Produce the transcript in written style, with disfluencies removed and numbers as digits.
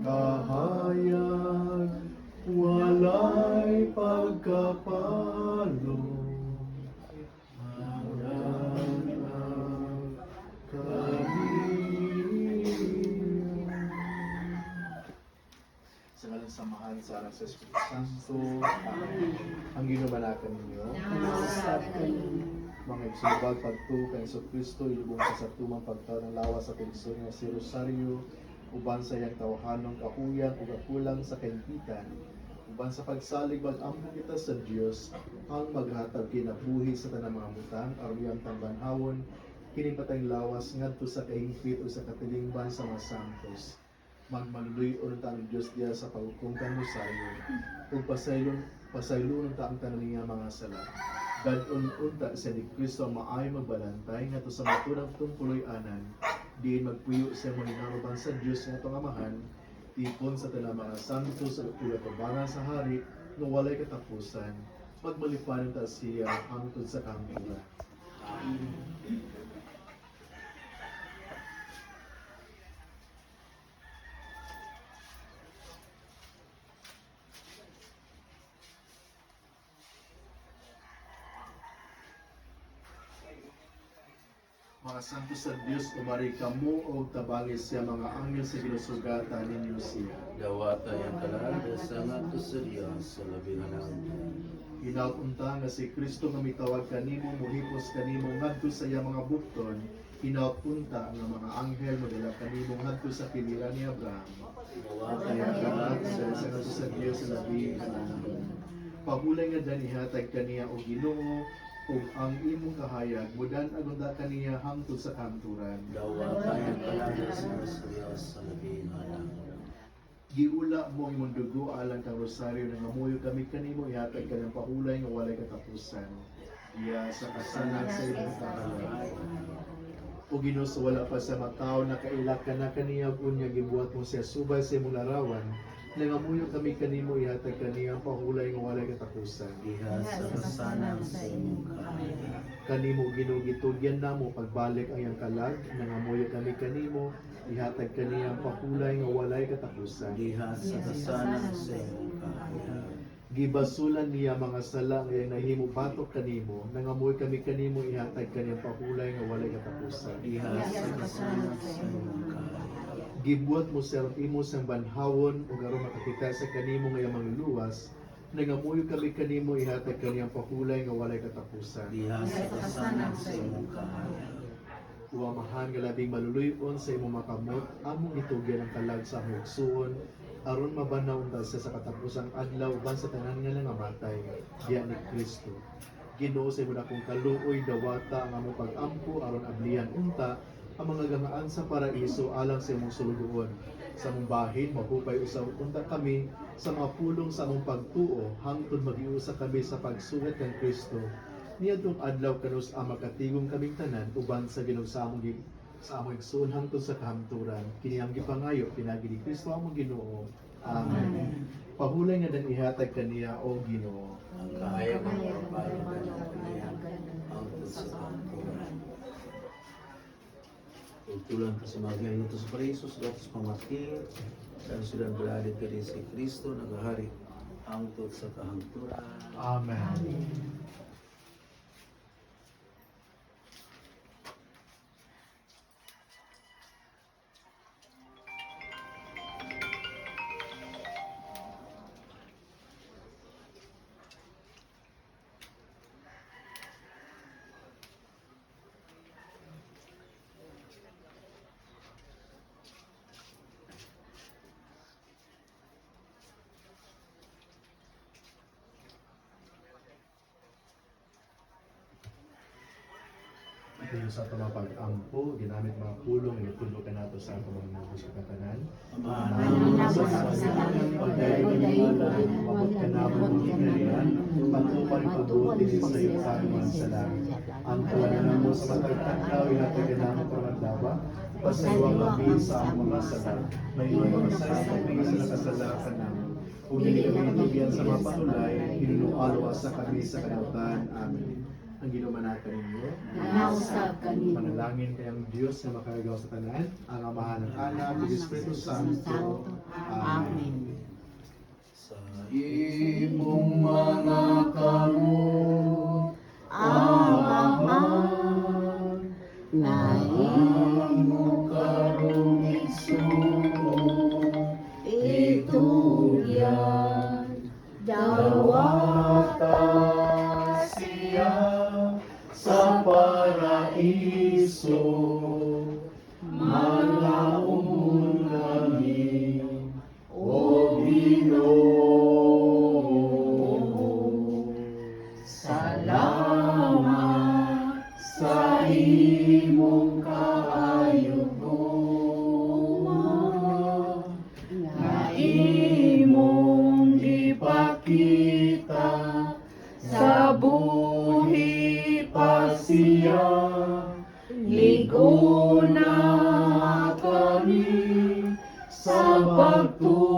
kahayag, walay pagkapalo. Hanggang ang kalihim. Sa ngalang samahan sa anak sa Espiritu Santo, ang ginumanakan ninyo, mga igsubag pagtuo kay Kristo, ilubong ka sa tumang pagtaw ng lawas sa pulisyon nga si Rosario, uban sa iyang tawhanong kahuyan o kakulang sa kaintitan, uban sa pagsalig mag-ampo kita sa Dios ang maghatag kinabuhi sa tanang mga butang aron iyang tambanhawon kini patayng lawas ngadto sa kahingpit o sa katilingban sa mga santos. Magmaluluyon ta ang Dios diya sa paghukom kan Rosario ug pasaylon ta ang tanan niya mga sala. Gadon unta sa ni Kristo ang maayo magbalantay ngadto sa matunang tungpuloy-anan diin magpuyo sa mga naruban sa Dios nga atong amahan tipon sa tanang mga santos sa pagtubangan sa hari nga walay katapusan. Magmalipanan ta siya hangtod sa kampuran. Mga santo sa Dios, umari kamo o tabangis siya mga anghel sa ginusugatan ninyo siya. Dawata yang kalada sangat kesedia sa labi nga naunta. Hinaut-unta nga si Kristo nga mitawag kanimo, muhipos kanimo ngadto sa iya mga bukton. Hinaut-unta nga mga anghel madala kanimo ngadto sa piliran ni Abraham. Dawata Kaya yang kalat kalada sa santo sa Dios sa labi nga naunta. Pabulay nga danihatag kaniya o Ginoo ug ang imong kahayag mudan agunda kaniya hangtod sa kanturan. Dawata yang kalada sangat kesedia sa labi nga naunta. Giula mo ang imong dugo alang kang rosaryo nang mamuyo kami kanimo ihatag ka ng paulay nga walay katapusan. Iya sa kasanan sa imong kahalay. O Ginoo sa wala pa sa mataw nakailak ka na kaniya ug unya gibuhat mo siya subay sa imong larawan. Nangamuyo kami kanimo ihatag kaniya ang paulay nga walay katapusan. Diha sa kasanan sa imong kahayag. Kanimo Ginoo gitugyan namo pagbalik ang iyang kalag nangamuyo kami kanimo ihatag kaniya ang paulay nga walay katapusan. Diha sa kasanan sa imong kahayag. Gibasulan niya mga sala nga nahimo batok kanimo nangamuy kami kanimo ihatag kaniyang pakulay nga walay katapusan. Diha sa kasanan sa imong kahayag. Gibuhat mo sa imo sang banhawon ug aron makakita sa kanimo nga iyang luwas nangamuy kami kanimo ihatag kaniyang pakulay nga walay katapusan. Diha sa kasanan sa imong kahayag. Uamahan nga labing maluluyon sa imong makamot among itugyan ang kalag sa among igsuon aron mabanaw ta sa katapusang adlaw uban sa tanan nga nangamatay diya ni Kristo. Ginoo sa imo dakong kaluoy dawata ang among pag-ampo aron ablihan unta ang mga gamaan sa paraiso alang sa imong sulugoon. Sa among bahin mahupay usaw unta kami sa mga pulong sa among pagtuo hangtod magiusa kami sa pagsugat kang Kristo. Niadtong adlaw kanus ang makatigom kaming tanan uban sa Ginoo sa among igsoon hangtod sa kahamturan. Kini ang gipangayo pinagi ni Kristo among Ginoo. Amen. Pahulay nga dan ihatag kaniya o Ginoo. Ang kahayag ng kapalagan ng kaniya hangtod sa kampuran. Tulang kasamagyan nito sa Parisos, gatos pamartir, dan sudah berada kini si Kristo nagahari hangtod sa kahangturan. Amen. Ito sa itong mga pag-ampo, ginamit mga pulong, itulo ka nato sa itong mga nabos katatanan. Mabot ka naman ng kinalian, pagtupang pabuti sa iyo sa mga salang. Ang kalanan mo sa matagtakaw, ihatag naman pangandaba, pasayawang labi sa mga salang. May mga sa mga kasalakan namin. Kung hindi kami itugyan sa mga panulay, hinunualawa sa kami sa kanautan. Amen. ang ginumanakan ninyo. Nausap kanino. Panalangin kayang Diyos na makagagawa sa tanan, ang Amahan ng Anak, ang Espiritu Santo. Amen. Sa imong mga kamot, Amahan, naimo karong igsoon, itugyan, dawata Siya sa paraiso, malaon kami, o Ginoo. salamat sa imong kaayuhan, na imong gipakita sa buhi pa siya, ligo na kami sa pagtuo